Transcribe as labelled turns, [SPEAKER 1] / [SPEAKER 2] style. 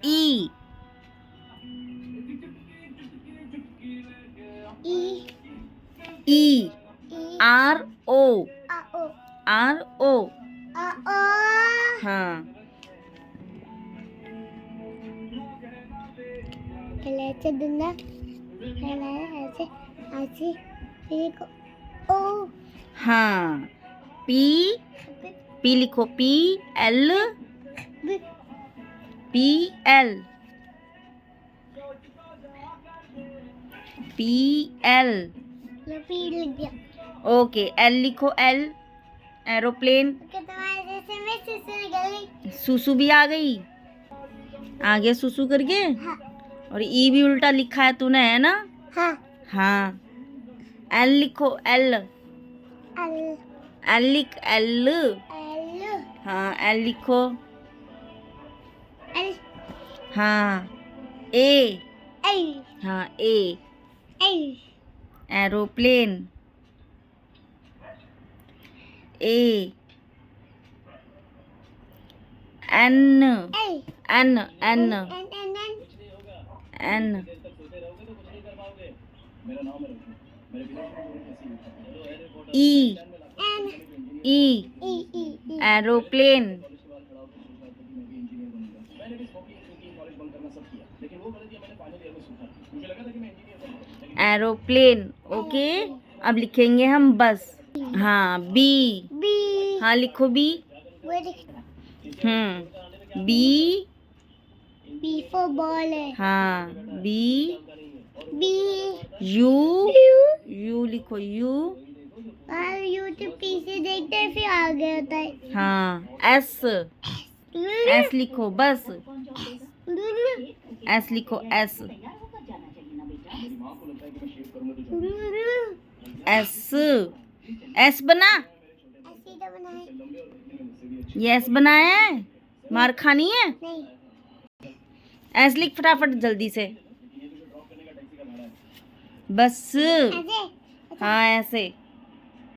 [SPEAKER 1] ई E R O R O हाँ
[SPEAKER 2] ऐसे दुनिया ऐसे ऐसे फिर ओ
[SPEAKER 1] हाँ पी पी लिखो P L P L P L
[SPEAKER 2] लग गया।
[SPEAKER 1] ओके एल लिखो एल एरोप्लेन
[SPEAKER 2] तुम्हारे जैसे मैं सुसु निकल गई।
[SPEAKER 1] सुसु भी आ गई आगे सुसु करके
[SPEAKER 2] हाँ
[SPEAKER 1] और ई भी उल्टा लिखा है तूने है ना
[SPEAKER 2] हाँ
[SPEAKER 1] हाँ एल लिखो एल
[SPEAKER 2] एल
[SPEAKER 1] एल लिख एल
[SPEAKER 2] एल
[SPEAKER 1] हाँ एल लिखो
[SPEAKER 2] एल
[SPEAKER 1] हाँ ए
[SPEAKER 2] एल
[SPEAKER 1] हाँ A
[SPEAKER 2] L
[SPEAKER 1] aeroplane A N
[SPEAKER 2] L
[SPEAKER 1] N N
[SPEAKER 2] N
[SPEAKER 1] N E
[SPEAKER 2] N
[SPEAKER 1] E
[SPEAKER 2] E
[SPEAKER 1] aeroplane aeroplane okay अब लिखेंगे हम बस हाँ बी
[SPEAKER 2] बी
[SPEAKER 1] हाँ लिखो B B
[SPEAKER 2] B for ball है।
[SPEAKER 1] हाँ बी
[SPEAKER 2] बी
[SPEAKER 1] यू यू लिखो यू
[SPEAKER 2] और यूट्यूब पीछे देखते हैं फिर आगे होता है।
[SPEAKER 1] हाँ एस एस लिखो बस एस लिखो एस एस एस बना
[SPEAKER 2] ऐसे तो बनाए
[SPEAKER 1] ये एस बनाया है मार खानी है
[SPEAKER 2] नहीं।
[SPEAKER 1] एस लिख फटाफट जल्दी से बस
[SPEAKER 2] ऐसे
[SPEAKER 1] हाँ ऐसे